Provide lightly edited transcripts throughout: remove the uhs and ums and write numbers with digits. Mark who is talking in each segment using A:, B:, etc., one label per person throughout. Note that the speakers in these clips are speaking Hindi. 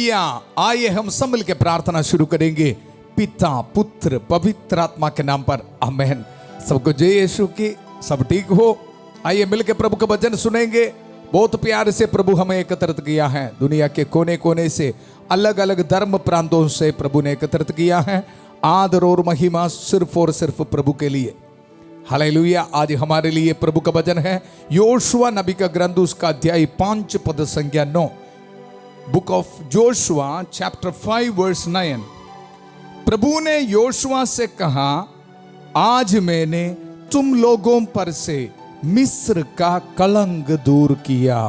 A: हालेलुया। आइए हम सब मिलकर प्रार्थना शुरू करेंगे पिता पुत्र पवित्र आत्मा के नाम पर, आमेन। सबको जय यीशु की। सब ठीक हो? आइए मिलकर प्रभु का वचन सुनेंगे। बहुत प्यार से प्रभु हमें एकत्रित किया है, दुनिया के कोने कोने से, अलग अलग धर्म प्रांतों से प्रभु ने एकत्रित किया है। आदर और महिमा सिर्फ और सिर्फ प्रभु के लिए। हालेलुया। आज हमारे लिए प्रभु का वचन है योशुआ नबी का ग्रंथ, उसका अध्याय 5 पद संख्या 9। Book of Joshua chapter 5 verse 9। प्रभु ने योशुआ से कहा, आज मैंने तुम लोगों पर से मिस्र का कलंक दूर किया।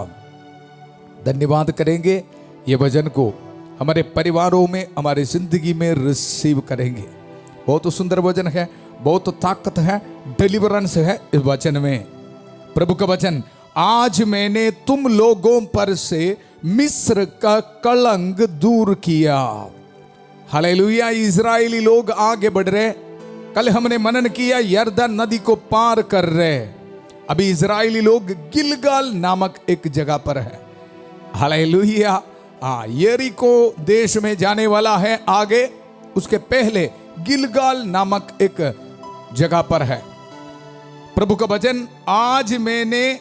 A: धन्यवाद करेंगे ये वचन को हमारे परिवारों में, हमारे जिंदगी में रिसीव करेंगे। बहुत सुंदर वचन है, बहुत ताकत है, डिलीवरेंस है इस वचन में। प्रभु का वचन, आज मैंने तुम लोगों पर से मिस्र का कलंक दूर किया। हालेलुया। इजरायली लोग आगे बढ़ रहे। कल हमने मनन किया, यरदन नदी को पार कर रहे। अभी इजरायली लोग गिलगाल नामक एक जगह पर है। हालेलुया। यरीको देश में जाने वाला है आगे, उसके पहले गिलगाल नामक एक जगह पर है। प्रभु का वचन, आज मैंने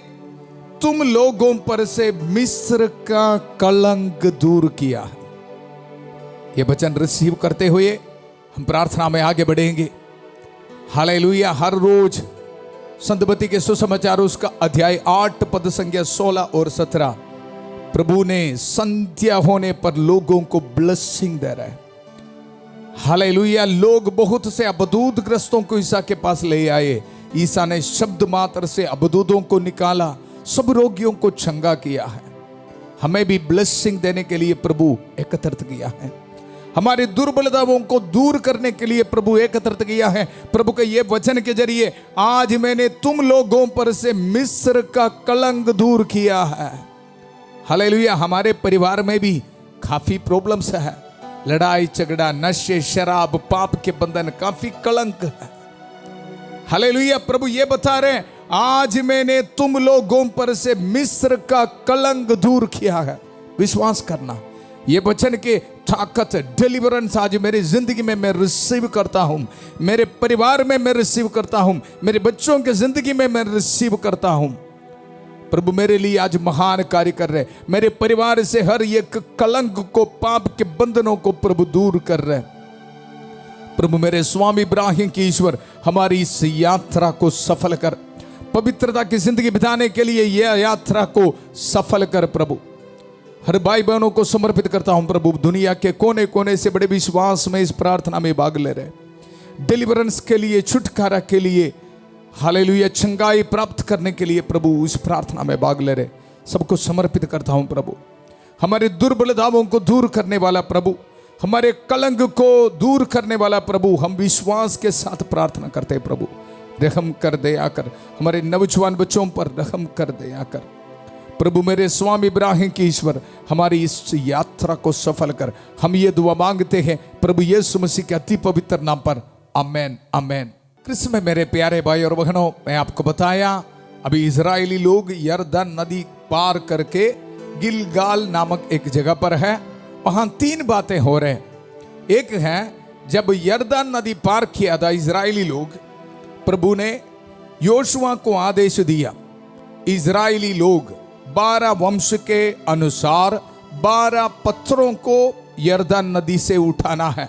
A: तुम लोगों पर से मिस्र का कलंक दूर किया है। यह वचन रिसीव करते हुए हम प्रार्थना में आगे बढ़ेंगे। हालेलुया। हर रोज संतबत्ती के सुसमाचार उसका अध्याय 8 पद संख्या 16 और 17, प्रभु ने संध्या होने पर लोगों को ब्लेसिंग दे रहा है। हालेलुया। लोग बहुत से अबदूत ग्रस्तों को ईसा के पास ले आए। ईसा ने शब्द मात्र से अबदूतों को निकाला, सब रोगियों को चंगा किया है। हमें भी ब्लेसिंग देने के लिए प्रभु एकत्रित किया है। हमारी दुर्बलताओं को दूर करने के लिए प्रभु एकत्रित किया है। प्रभु के ये वचन के जरिए, आज मैंने तुम लोगों पर से मिस्र का कलंक दूर किया है। हालेलुया। हमारे परिवार में भी काफी प्रॉब्लम्स है, लड़ाई झगड़ा, नशे, शराब, पाप के बंधन, काफी कलंक है। हालेलुया। प्रभु ये बता रहे, आज मैंने तुम लोगों पर से मिस्र का कलंक दूर किया है। विश्वास करना, ये वचन के ताकत, डिलीवरेंस आज मेरी जिंदगी में मैं रिसीव करता हूं, मेरे परिवार में मैं रिसीव करता हूं, मेरे बच्चों के जिंदगी में मैं रिसीव करता हूं। प्रभु मेरे लिए आज महान कार्य कर रहे। मेरे परिवार से हर एक कलंक को, पाप के बंधनों को प्रभु दूर कर रहे। प्रभु मेरे स्वामी इब्राहिम की ईश्वर, हमारी इस यात्रा को सफल कर, पवित्रता की जिंदगी बिताने के लिए यह यात्रा को सफल कर। प्रभु हर भाई बहनों को समर्पित करता हूं। प्रभु दुनिया के कोने कोने से बड़े विश्वास में इस प्रार्थना में भाग ले रहे, डिलीवरेंस के लिए, छुटकारा के लिए, हालेलुया, चंगाई प्राप्त करने के लिए प्रभु इस प्रार्थना में भाग ले रहे, सबको समर्पित करता हूं। प्रभु हमारे दुर्बलताओं को दूर करने वाला प्रभु, हमारे कलंक को दूर करने वाला प्रभु, हम विश्वास के साथ प्रार्थना करते हैं। प्रभु रहम कर, दया कर, हमारे नौजवान बच्चों पर रहम कर, दया कर। प्रभु मेरे स्वामी इब्राहिम की ईश्वर, हमारी इस यात्रा को सफल कर। हम ये दुआ मांगते हैं प्रभु यीशु मसीह के अति पवित्र नाम पर, आमेन, आमेन। कृष्ण में मेरे प्यारे भाई और बहनों, मैं आपको बताया अभी इजरायली लोग यरदन नदी पार करके गिलगाल नामक एक जगह पर है। वहां 3 बातें हो रहे। एक है, जब यरदन नदी पार किया था इजरायली लोग, प्रभु ने योशुआ को आदेश दिया, इजरायली लोग 12 वंश के अनुसार 12 पत्थरों को यरदन नदी से उठाना है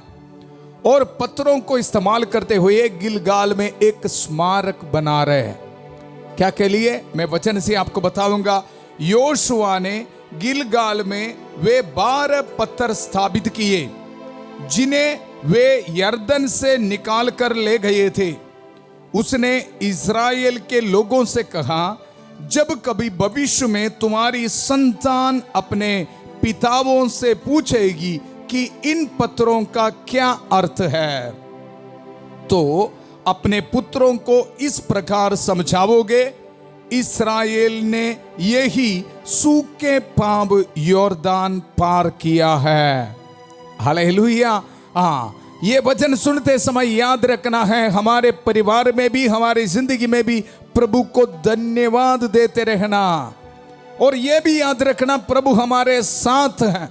A: और पत्थरों को इस्तेमाल करते हुए गिलगाल में एक स्मारक बना रहे हैं। क्या के लिए, मैं वचन से आपको बताऊंगा। योशुआ ने गिलगाल में वे 12 पत्थर स्थापित किए जिन्हें वे यरदन से निकाल कर ले गए थे। उसने इज़राइल के लोगों से कहा, जब कभी भविष्य में तुम्हारी संतान अपने पिताओं से पूछेगी कि इन पत्थरों का क्या अर्थ है, तो अपने पुत्रों को इस प्रकार समझाओगे, इस्राएल ने यही सूखे पांव यॉर्दान पार किया है। हालेलुया। ये वचन सुनते समय याद रखना है, हमारे परिवार में भी, हमारी जिंदगी में भी प्रभु को धन्यवाद देते रहना। और यह भी याद रखना, प्रभु हमारे साथ हैं।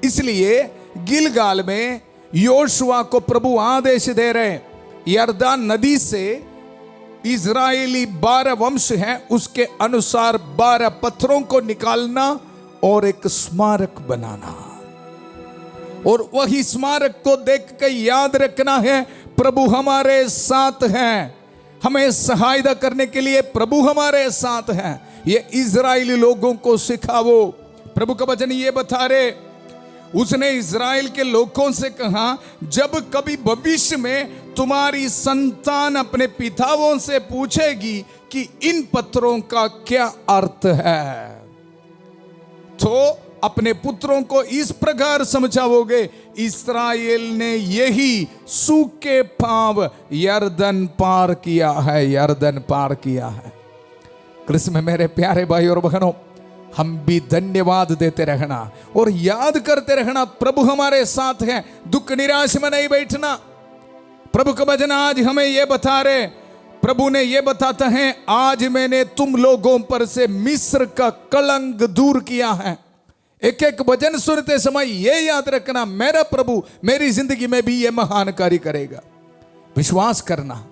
A: इसलिए गिलगाल में योशुआ को प्रभु आदेश दे रहे, यरदान नदी से इजरायली 12 वंश हैं, उसके अनुसार 12 पत्थरों को निकालना और एक स्मारक बनाना, और वही स्मारक को देख कर याद रखना है प्रभु हमारे साथ हैं, हमें सहायता करने के लिए प्रभु हमारे साथ हैं। ये इजरायली लोगों को सिखाओ। प्रभु का वचन ये बता रहे, उसने इजराइल के लोगों से कहा, जब कभी भविष्य में तुम्हारी संतान अपने पिताओं से पूछेगी कि इन पत्थरों का क्या अर्थ है, तो अपने पुत्रों को इस प्रकार समझाओगे, इस्राएल ने यही सूखे पांव यरदन पार किया है, यरदन पार किया है। कृष्ण में मेरे प्यारे भाई और बहनों, हम भी धन्यवाद देते रहना और याद करते रहना प्रभु हमारे साथ हैं, दुख निराश में नहीं बैठना। प्रभु का वचन आज हमें यह बता रहे, प्रभु ने यह बताता है, आज मैंने तुम लोगों पर से मिस्र का कलंक दूर किया है। एक एक वचन सुनते समय यह याद रखना, मेरा प्रभु मेरी जिंदगी में भी यह महान कार्य करेगा। विश्वास करना।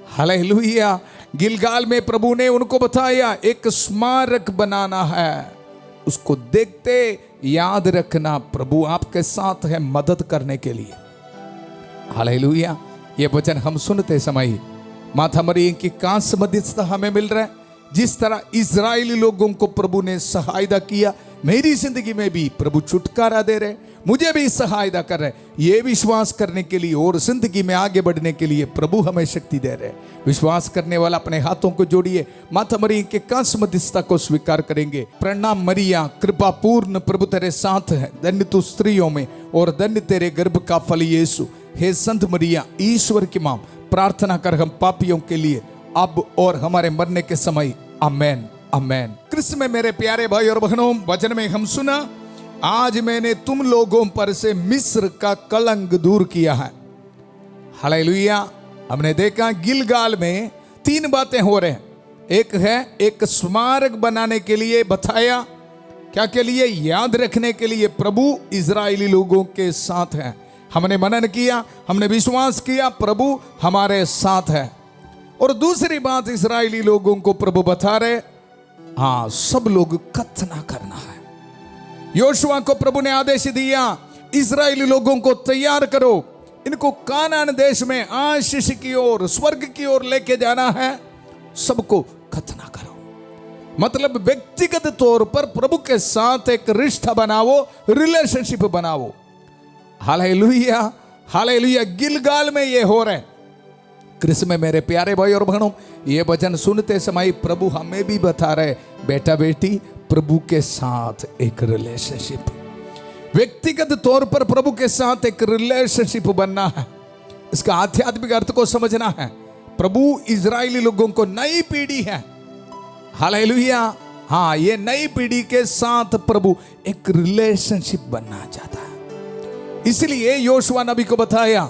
A: हालेलुया। गिलगाल में प्रभु ने उनको बताया एक स्मारक बनाना है, उसको देखते याद रखना प्रभु आपके साथ है मदद करने के लिए। हालेलुया। ये वचन हम सुनते समय माता मरियम की कांस्य मध्यस्थता हमें मिल रहा है। जिस तरह इजरायली लोगों को प्रभु ने सहायता किया, मेरी जिंदगी में भी प्रभु छुटकारा दे रहे, मुझे भी सहायता कर रहे। ये विश्वास करने के लिए और जिंदगी में आगे बढ़ने के लिए प्रभु हमें शक्ति दे रहे। विश्वास करने वाला अपने हाथों को जोड़िए, माता मरियम के कांस्य मध्यस्थता को स्वीकार करेंगे। प्रणाम मरिया, कृपा पूर्ण प्रभु तेरे साथ है, धन्य तू स्त्रियों में और धन्य तेरे गर्भ का फल यीशु। हे संत मरिया, ईश्वर की मां, प्रार्थना कर हम पापियों के लिए अब और हमारे मरने के समय। आमेन, आमेन। कृष्ण में मेरे प्यारे भाई और बहनों, वचन में हम सुना, आज मैंने तुम लोगों पर से मिस्र का कलंक दूर किया है। हालेलुया। हमने देखा गिलगाल में 3 बातें हो रहे हैं। एक है एक स्मारक बनाने के लिए बताया, क्या के लिए? याद रखने के लिए प्रभु इजरायली लोगों के साथ है। हमने मनन किया, हमने विश्वास किया प्रभु हमारे साथ है। और दूसरी बात इजरायली लोगों को प्रभु बता रहे, हाँ सब लोग कत्थना करना है। योशुआ को प्रभु ने आदेश दिया, इजरायली लोगों को तैयार करो, इनको कानान देश में आशीष की ओर, स्वर्ग की ओर लेके जाना है, सबको कत्थना करो। मतलब व्यक्तिगत तौर पर प्रभु के साथ एक रिश्ता बनाओ, रिलेशनशिप बनाओ। Hallelujah, hallelujah. गिलगाल में ये हो रहा है। कृष्ण में मेरे प्यारे भाई और बहनों, ये वचन सुनते समय प्रभु हमें भी बता रहे, बेटा बेटी प्रभु के साथ एक रिलेशनशिप, व्यक्तिगत तौर पर प्रभु के साथ एक रिलेशनशिप बनना है। इसका आध्यात्मिक अर्थ को समझना है। प्रभु इजरायली लोगों को नई पीढ़ी है, हालेलुया, हाँ ये नई पीढ़ी के साथ प्रभु एक रिलेशनशिप बनना चाहता है। इसलिए योशुआ नबी को बताया,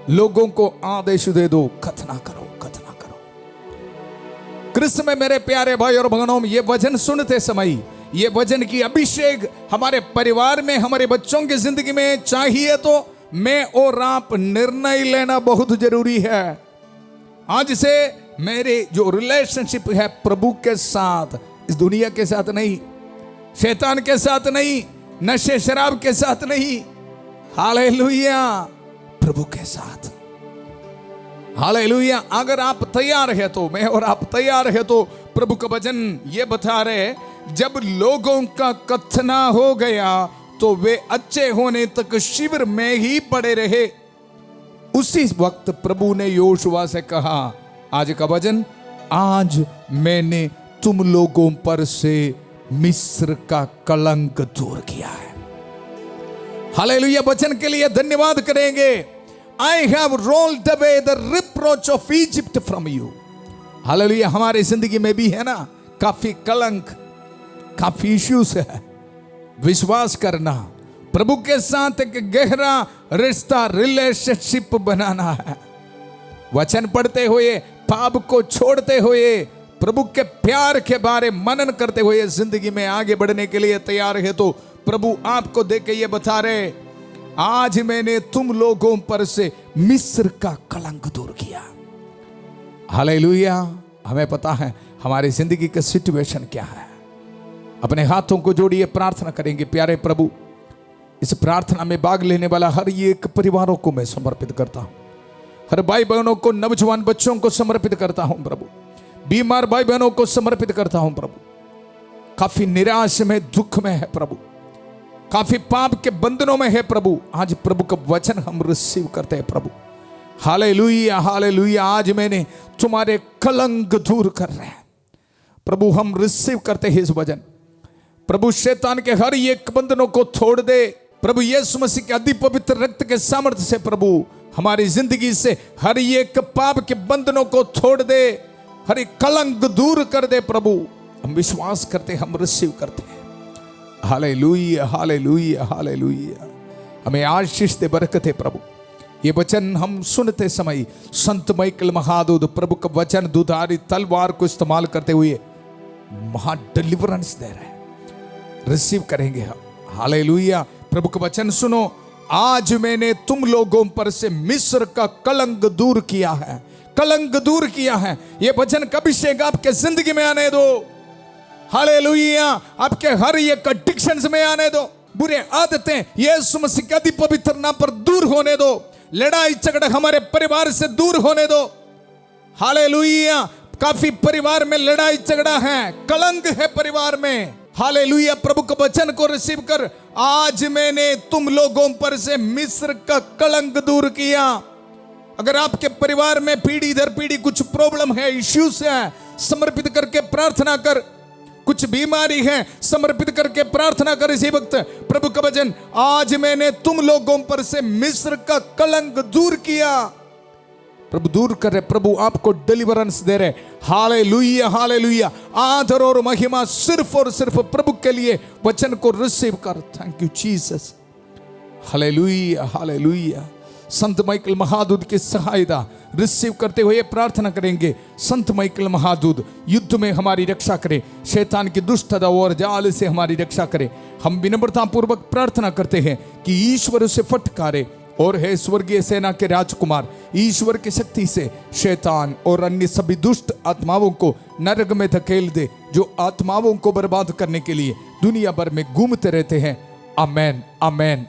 A: लोगों को आदेश दे दो, कथना करो, कथना करो। कृष्ण में मेरे प्यारे भाई और बहनों, ये वचन सुनते समय, ये वचन की अभिषेक हमारे परिवार में, हमारे बच्चों की जिंदगी में चाहिए तो मैं और आप निर्णय लेना बहुत जरूरी है। आज से मेरे जो रिलेशनशिप है प्रभु के साथ, इस दुनिया के साथ नहीं, शैतान के साथ नहीं, नशे शराब के साथ नहीं, हालेलुया, प्रभु के साथ। हालेलुया। अगर आप तैयार है तो, मैं और आप तैयार है तो, प्रभु का वचन ये बता रहे, जब लोगों का कथना हो गया तो वे अच्छे होने तक शिविर में ही पड़े रहे। उसी वक्त प्रभु ने योशुआ से कहा, आज का वचन, आज मैंने तुम लोगों पर से मिस्र का कलंक दूर किया है। हालेलुया। वचन के लिए धन्यवाद करेंगे। I have rolled away the reproach of Egypt from you. Hallelujah. हमारे जिंदगी में भी है ना काफी कलंक, काफी इश्यूज है। विश्वास करना, प्रभु के साथ एक गहरा रिश्ता, रिलेशनशिप बनाना है। वचन पढ़ते हुए, पाप को छोड़ते हुए, प्रभु के प्यार के बारे मनन करते हुए जिंदगी में आगे बढ़ने के लिए तैयार है तो प्रभु आपको देख के ये बता रहे, आज मैंने तुम लोगों पर से मिस्र का कलंक दूर किया। हालेलुया। हमें पता है हमारी जिंदगी का सिचुएशन क्या है। अपने हाथों को जोड़िए, प्रार्थना करेंगे। प्यारे प्रभु, इस प्रार्थना में भाग लेने वाला हर एक परिवारों को मैं समर्पित करता हूं। हर भाई बहनों को, नौजवान बच्चों को समर्पित करता हूं प्रभु। बीमार भाई बहनों को समर्पित करता हूं प्रभु। काफी निराश में, दुख में है प्रभु, काफी पाप के बंधनों में है प्रभु। आज प्रभु का वचन हम रिसीव करते हैं प्रभु। Hallelujah, hallelujah. आज मैंने तुम्हारे कलंक दूर कर रहे हैं प्रभु। हम रिसीव करते हैं इस वचन प्रभु। शैतान के हर एक बंधनों को तोड़ दे प्रभु। यीशु मसीह के अति पवित्र रक्त के सामर्थ्य से प्रभु हमारी जिंदगी से हर एक पाप के बंधनों को तोड़ दे, हर एक कलंक दूर कर दे प्रभु। हम विश्वास करते, हम रिसीव करते हैं। Hallelujah, hallelujah, hallelujah. हमें आशीष दे, बरकत है प्रभु। ये वचन हम सुनते समय संत माइकल महादूत प्रभु का वचन दुधारी तलवार को इस्तेमाल करते हुए महा डिलीवरेंस दे रहे हैं। रिसीव करेंगे हम। हालेलुया। प्रभु का वचन सुनो, आज मैंने तुम लोगों पर से मिस्र का कलंक दूर किया है, कलंक दूर किया है। ये वचन का अभिषेक आपके जिंदगी में आने दो। हालेलुया। आपके हर एक एडिक्शंस में आने दो। बुरे आदतें यीशु मसीह के अति पवित्र नाम पर दूर होने दो। लड़ाई झगड़ा हमारे परिवार से दूर होने दो। हालेलुया। काफी परिवार में लड़ाई झगड़ा है, कलंक है परिवार में। हालेलुया। प्रभु के वचन को रिसीव कर, आज मैंने तुम लोगों पर से मिस्र का कलंक दूर किया। अगर आपके परिवार में पीढ़ी दर पीढ़ी कुछ प्रॉब्लम है, इश्यूज है, समर्पित करके प्रार्थना कर। कुछ बीमारी है, समर्पित करके प्रार्थना कर। इसी वक्त प्रभु का वचन, आज मैंने तुम लोगों पर से मिस्र का कलंक दूर किया। प्रभु दूर कर रहे, प्रभु आपको डिलीवरेंस दे रहे। Hallelujah, hallelujah. आदर और महिमा सिर्फ और सिर्फ प्रभु के लिए। वचन को रिसीव कर। Thank you Jesus. Hallelujah, hallelujah. Sant Michael महादूत की सहायता रिसीव करते हुए प्रार्थना करेंगे। संत माइकल महादूत युद्ध में हमारी रक्षा करे, शैतान की दुष्टता और जाल से हमारी रक्षा करे। हम विनम्रता पूर्वक प्रार्थना करते हैं कि ईश्वर उसे फटकारे और हे स्वर्गीय सेना के राजकुमार, ईश्वर की शक्ति से शैतान और अन्य सभी दुष्ट आत्माओं को नरक में धकेल दे, जो आत्माओं को बर्बाद करने के लिए दुनिया भर में घूमते रहते हैं। आमेन, आमेन।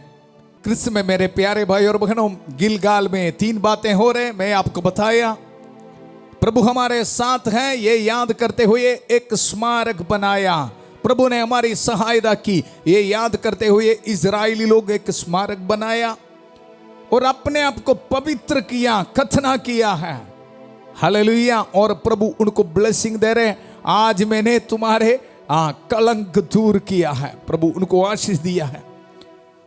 A: कृष्ण में मेरे प्यारे भाई और बहनों, गिलगाल में 3 बातें हो रहे, मैं आपको बताया। प्रभु हमारे साथ हैं, ये याद करते हुए एक स्मारक बनाया। प्रभु ने हमारी सहायता की, ये याद करते हुए इजरायली लोग एक स्मारक बनाया और अपने आप को पवित्र किया, खतना किया है। हालेलुया। और प्रभु उनको ब्लेसिंग दे रहे, आज मैंने तुम्हारे कलंक दूर किया है। प्रभु उनको आशीष दिया है।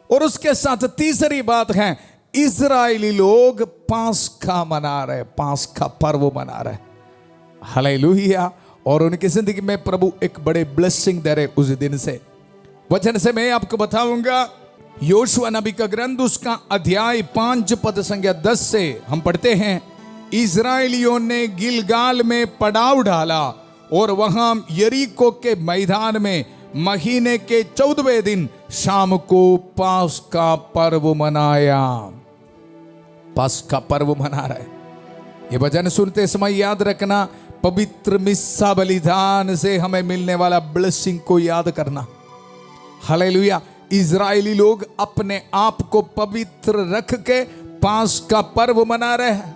A: और उसके साथ तीसरी बात है, इजरायली लोग पास्का मना रहे, पास्का पर्व मना रहे। हालेलुया। और उनकी जिंदगी में प्रभु एक बड़े ब्लेसिंग दे रहे उस दिन से। वचन से मैं आपको बताऊंगा, योशुआ नबी का ग्रंथ उसका अध्याय 5 पद संख्या 10 से हम पढ़ते हैं, इजराइलियों ने गिलगाल में पड़ाव डाला और वहां यरीको के मैदान में महीने के 14वें दिन शाम को पास्का पर्व मनाया। पास्का पर्व मना रहे। ये वचन सुनते समय याद रखना, पवित्र मिस्सा बलिदान से हमें मिलने वाला ब्लेसिंग को याद करना। हालेलुया। इजरायली लोग अपने आप को पवित्र रख के पास्का पर्व मना रहे हैं।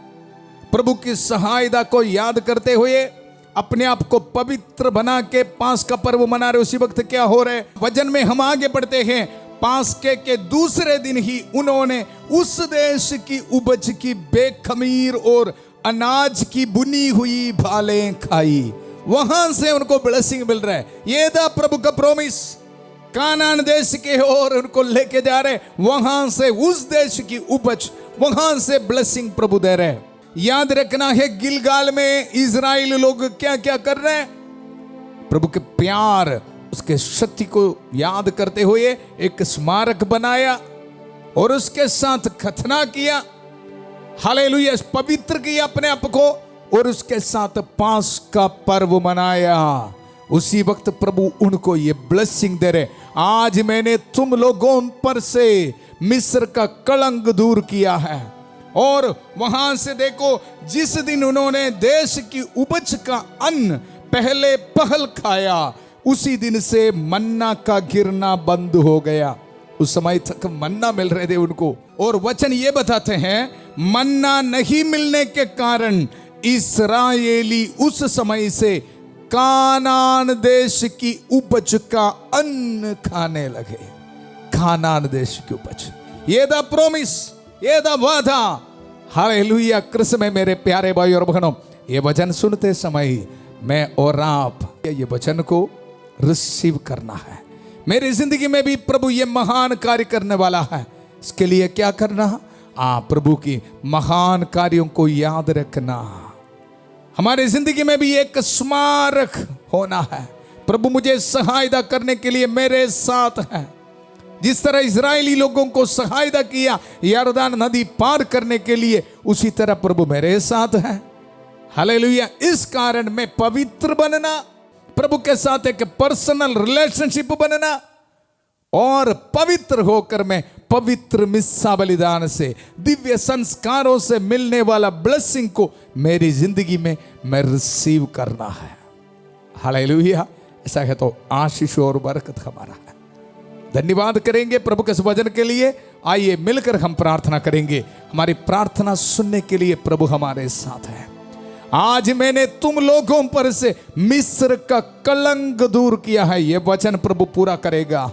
A: प्रभु की सहायता को याद करते हुए अपने आप को पवित्र बना के पास्का पर्व मना रहे। उसी वक्त क्या हो रहा है, वचन में हम आगे बढ़ते हैं। पास्के के दूसरे दिन ही उन्होंने उस देश की उपज की बेखमीर और अनाज की बुनी हुई भालें खाई। वहां से उनको ब्लेसिंग मिल रहा है। ये था प्रभु का प्रॉमिस। कानान देश के और उनको लेके जा रहे, वहां से उस देश की उपज, वहां से ब्लेसिंग प्रभु दे रहे। याद रखना है, गिलगाल में इजराइल लोग क्या क्या कर रहे हैं, प्रभु के प्यार, उसके शक्ति को याद करते हुए एक स्मारक बनाया और उसके साथ खतना किया। हालेलुया। पवित्र किया अपने आप को और उसके साथ पास्का पर्व मनाया। उसी वक्त प्रभु उनको ये ब्लेसिंग दे रहे, आज मैंने तुम लोगों पर से मिस्र का कलंक दूर किया है। और वहां से देखो, जिस दिन उन्होंने देश की उपज का अन्न पहले पहल खाया, उसी दिन से मन्ना का गिरना बंद हो गया। उस समय तक मन्ना मिल रहे थे उनको। और वचन ये बताते हैं, मन्ना नहीं मिलने के कारण इस्राएली उस समय से कानान देश की उपज का अन्न खाने लगे। कानान देश की उपज, ये द प्रोमिस, ये द वादा। हालेलुया। कृष्ण में मेरे प्यारे भाई और बहनों, ये वचन सुनते समय मैं और आप ये वचन को रिसीव करना है। मेरी जिंदगी में भी प्रभु ये महान कार्य करने वाला है। इसके लिए क्या करना? प्रभु की महान कार्यों को याद रखना। हमारी जिंदगी में भी एक स्मारक होना है। प्रभु मुझे सहायता करने के लिए मेरे साथ है। जिस तरह इजरायली लोगों को सहायता किया यरदान नदी पार करने के लिए, उसी तरह प्रभु मेरे साथ है। हालेलुया। इस कारण मैं पवित्र बनना, प्रभु के साथ एक पर्सनल रिलेशनशिप बनना, और पवित्र होकर मैं पवित्र मिस्सा बलिदान से, दिव्य संस्कारों से मिलने वाला ब्लेसिंग को मेरी जिंदगी में मैं रिसीव करना है। हालेलुया। ऐसा है तो आशीष और बरकत हमारा है। धन्यवाद करेंगे प्रभु के इस वचन के लिए। आइए मिलकर हम प्रार्थना करेंगे। हमारी प्रार्थना सुनने के लिए प्रभु हमारे साथ है। आज मैंने तुम लोगों पर से मिस्र का कलंक दूर किया है, यह वचन प्रभु पूरा करेगा।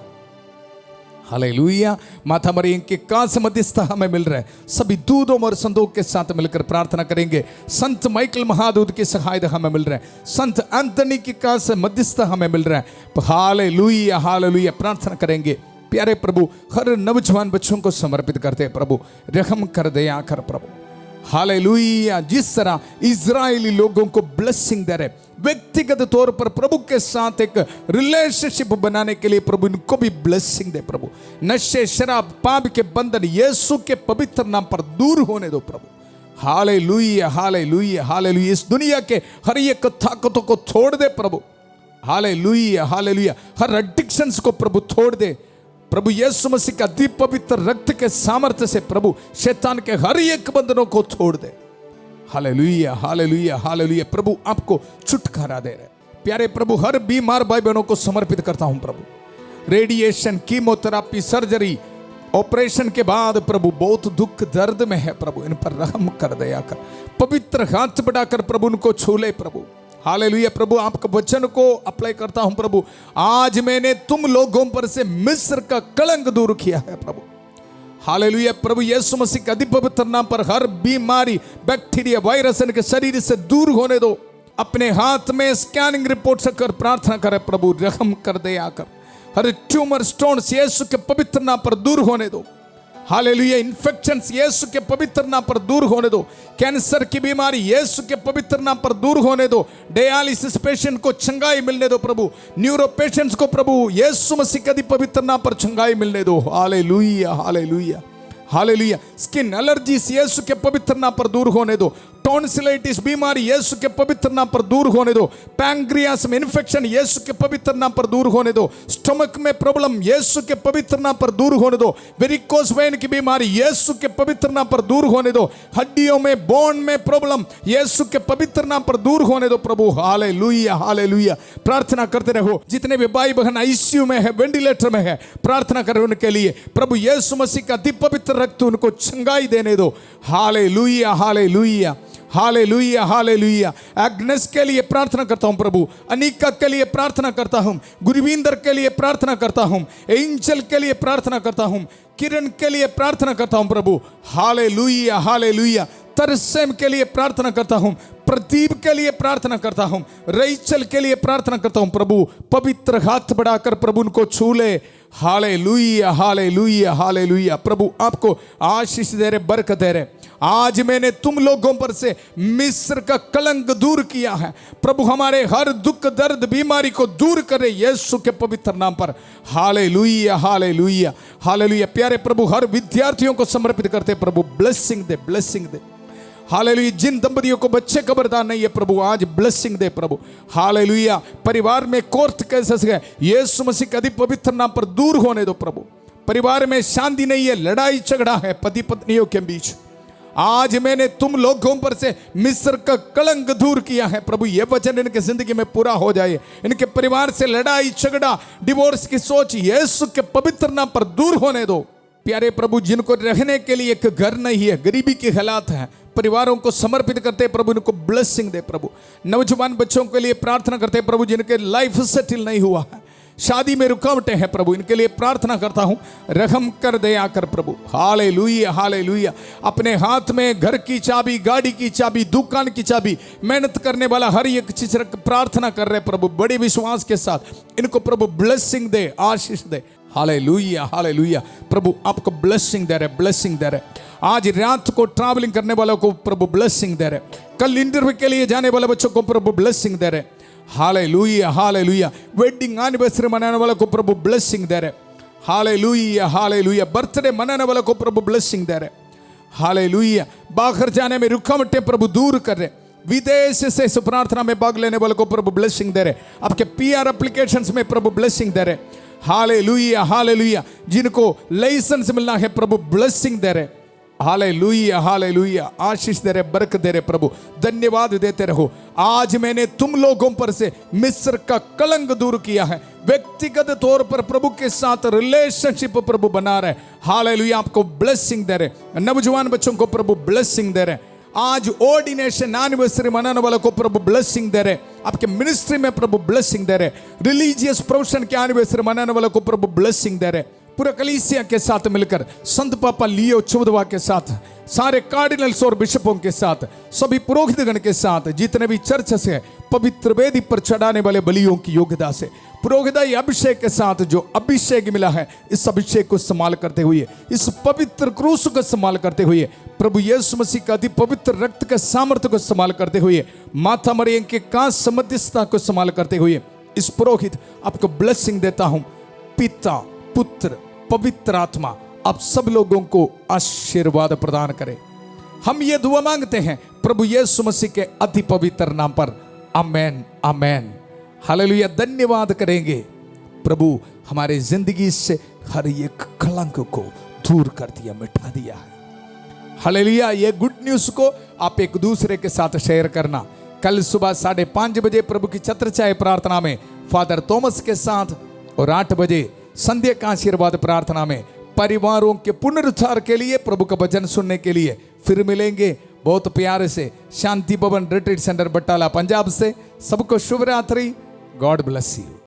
A: हालेलुया। माता मरियम के कास मध्यस्थता हमें मिल रहा है। सभी दूतों और संतों के साथ मिलकर प्रार्थना करेंगे। संत माइकल महादूत की सहायता हमें मिल रहा है। संत एंथनी की कास मध्यस्थता हमें मिल रहा है। Hallelujah, hallelujah. प्रार्थना करेंगे। प्यारे प्रभु, हर नौजवान बच्चों को समर्पित करते हैं। प्रभु रहम कर, दया कर प्रभु। हालेलुया। जिस तरह इजरायली लोगों को ब्लेसिंग दे रहे, व्यक्तिगत तौर पर प्रभु के साथ एक रिलेशनशिप बनाने के लिए प्रभु इनको भी ब्लेसिंग दे प्रभु। नशे, शराब, पाप के बंधन यीशु के पवित्र नाम पर दूर होने दो प्रभु। Hallelujah, hallelujah, hallelujah. इस दुनिया के हर एक ताकतों को छोड़ दे प्रभु। Hallelujah, hallelujah. हर एडिक्शंस को प्रभु छोड़ दे प्रभु। यीशु मसीह का दिव्य पवित्र रक्त के सामर्थ्य से प्रभु शैतान के हर एक बंधनों को छोड़ दे। Hallelujah, hallelujah, hallelujah. प्रभु आपको छुटकारा दे रहे। प्यारे प्रभु, हर बीमार भाई बहनों को समर्पित करता हूं प्रभु। रेडिएशन, कीमोथेरेपी, सर्जरी, ऑपरेशन के बाद प्रभु बहुत दुख दर्द में है प्रभु। इन पर रहम कर, दया कर। पवित्र हाथ बढ़ाकर प्रभु उनको छू ले प्रभु। हालेलुया। प्रभु आपके वचन को अप्लाई करता हूं प्रभु। आज मैंने तुम लोगों पर से मिस्र का कलंक दूर किया है प्रभु। हालेलुया। प्रभु यीशु मसीह का दिव्य पवित्र नाम पर हर बीमारी, बैक्टीरिया, वायरस इनके शरीर से दूर होने दो। अपने हाथ में स्कैनिंग रिपोर्ट से कर प्रार्थना करें प्रभु, रहम कर, दया कर। हर ट्यूमर, स्टोन्स यीशु के पवित्र नाम पर दूर होने दो। हालेलुया। इन्फेक्शंस यीशु के पवित्र नाम पर दूर होने दो। कैंसर की बीमारी यीशु के पवित्र नाम पर दूर होने दो। डायलिसिस पेशेंट को चंगाई मिलने दो प्रभु। न्यूरो पेशेंट्स को प्रभु यीशु मसीह के पवित्र नाम पर चंगाई मिलने दो। Hallelujah, hallelujah, hallelujah. Skin allergies Yeshu के पवित्र नाम पर दूर होने दो। टॉन्सिलाइटिस बीमारी यीशु के पवित्र नाम पर दूर होने दो। पैंक्रियास में इन्फेक्शन यीशु के पवित्र नाम पर दूर होने दो। स्टमक में प्रॉब्लम यीशु के पवित्र नाम पर दूर होने दो। वेरिकोस वेन की बीमारी यीशु के पवित्र नाम पर दूर होने दो। हड्डियों में, बोन में प्रॉब्लम यीशु के पवित्र नाम पर दूर होने दो प्रभु। Hallelujah, hallelujah. प्रार्थना करते रहो। जितने भी भाई बहन आईसीयू में है, वेंटिलेटर में है, प्रार्थना करें उनके लिए। प्रभु यीशु मसीह का दिव्य पवित्र रक्त उनको चंगाई देने दो। Hallelujah, hallelujah, hallelujah, hallelujah. Agnes के लिए प्रार्थना करता हूं प्रभु। अनिका के लिए प्रार्थना करता हूं। गुरविंदर के लिए प्रार्थना करता हूं। एंजल के लिए प्रार्थना करता हूं। किरण के लिए प्रार्थना करता हूं प्रभु। Hallelujah, hallelujah. तरसेम के लिए प्रार्थना करता हूं। प्रदीप के लिए प्रार्थना करता हूं। रईचल के लिए प्रार्थना करता हूं प्रभु। पवित्र हाथ बढ़ाकर प्रभु उनको छू ले। Hallelujah, hallelujah, hallelujah. प्रभु आपको आशीष दे रहे, बरकत दे रहे। आज मैंने तुम लोगों पर से मिस्र का कलंक दूर किया है प्रभु। हमारे हर दुख, दर्द, बीमारी को दूर करे यीशु के पवित्र नाम पर। Hallelujah, hallelujah, hallelujah. प्यारे प्रभु, हर विद्यार्थियों को समर्पित करते प्रभु। ब्लेसिंग दे, ब्लेसिंग दे। हालेलुया। जिन दंपतियों को बच्चे खबरदार नहीं है प्रभु, आज ब्लेसिंग दे प्रभु। हालेलुया। परिवार में कोर्ट केसेस है, यीशु मसीह के अति पवित्र नाम पर दूर होने दो प्रभु। परिवार में शांति नहीं है, लड़ाई झगड़ा है पति पत्नियों के बीच, आज मैंने तुम लोगों पर से मिस्र का कलंक दूर किया है प्रभु। ये वचन इनके जिंदगी में पूरा हो जाए। इनके परिवार से लड़ाई झगड़ा, डिवोर्स की सोच यीशु के पवित्र नाम पर दूर होने दो प्यारे प्रभु। जिनको रहने के लिए एक घर नहीं है, गरीबी की हालात है, परिवारों को समर्पित करते प्रभु, इनको ब्लेसिंग दे प्रभु। नौजवान बच्चों के लिए प्रार्थना करते प्रभु, जिनके लाइफ सेटल नहीं हुआ है, शादी में रुकावटें हैं प्रभु, इनके लिए प्रार्थना करता हूं, रहम कर दया कर प्रभु। Hallelujah hallelujah. अपने हाथ में घर की चाबी, गाड़ी की चाबी, दुकान की चाबी, मेहनत करने वाला हर एक चीज रख प्रार्थना कर रहे प्रभु, बड़े विश्वास के साथ इनको प्रभु ब्लेसिंग दे, आशीष दे। Hallelujah hallelujah. प्रभु आपको ब्लेसिंग दे रहे, ब्लेसिंग दे रहे। आज रात को ट्रैवलिंग करने वालों को प्रभु ब्लेसिंग दे रहे, कल इंटरव्यू के लिए जाने वाले बच्चों को प्रभु ब्लेसिंग दे रहे। Hallelujah hallelujah. वेडिंग एनिवर्सरी मनाने वालों को प्रभु ब्लेसिंग दे रहे। Hallelujah hallelujah. बर्थडे मनाने वालों को प्रभु ब्लेसिंग दे रहे। हालेलुया। बाहर जाने में रुकावटें प्रभु दूर कर रहे, विदेश से इस प्रार्थना में भाग लेने वालों को प्रभु ब्लेसिंग दे रहे, आपके पीआर एप्लीकेशंस में प्रभु ब्लेसिंग दे रहे। Hallelujah hallelujah. जिनको लाइसेंस मिलना है प्रभु ब्लेसिंग दे रहे। Hallelujah hallelujah. आशीष दे रहे, बरकत दे रहे प्रभु, धन्यवाद देते रहो। आज मैंने तुम लोगों पर से मिस्र का कलंक दूर किया है, व्यक्तिगत तौर पर प्रभु के साथ रिलेशनशिप प्रभु बना रहे। हालेलुया। आपको ब्लेसिंग दे रहे, नौजवान बच्चों को प्रभु ब्लेसिंग दे रहे। आज ऑर्डिनेशन एनिवर्सरी मनाने वालों को प्रभु ब्लेसिंग दे रहे, आपके मिनिस्ट्री में प्रभु ब्लेसिंग दे रहे। रिलीजियस प्रोफेशन के एनिवर्सरी मनाने वालों को प्रभु ब्लेसिंग दे रहे। पूरा कलीसिया के साथ मिलकर, संत पापा लियो चौदवा के साथ, सारे कार्डिनल्स और बिशपों के साथ, सभी पुरोहितगण के साथ, जितने भी चर्च से पवित्र वेदी पर चढ़ाने वाले बलियों की योग्यता से, पुरोहिताई अभिषेक के साथ जो अभिषेक मिला है, इस अभिषेक को इस्तेमाल करते हुए, इस पवित्र क्रूस को इस्तेमाल करते हुए, प्रभु यीशु मसीह का अति पवित्र रक्त के सामर्थ्य को इस्तेमाल करते हुए, माता मरियम के कांस मध्यस्थता को इस्तेमाल करते हुए, इस पुरोहित आपको ब्लेसिंग देता हूं। पिता, पुत्र, पवित्र आत्मा आप सब लोगों को आशीर्वाद प्रदान करे। हम ये दुआ मांगते हैं प्रभु यीशु मसीह के अति पवित्र नाम पर, आमेन आमेन हालेलुया। धन्यवाद करेंगे प्रभु, हमारे जिंदगी से हर एक कलंक को दूर कर दिया, मिटा दिया है। हालेलुया। ये गुड न्यूज को आप एक दूसरे के साथ शेयर करना। कल सुबह 5:30 बजे प्रभु की छत्रछाया प्रार्थना में फादर थॉमस के साथ, और 8 बजे संध्या का आशीर्वाद प्रार्थना में परिवारों के पुनरुद्धार के लिए, प्रभु का भजन सुनने के लिए फिर मिलेंगे। बहुत प्यारे से शांति भवन रिट्रीट सेंटर बटाला पंजाब से सबको शुभ रात्रि। God bless you.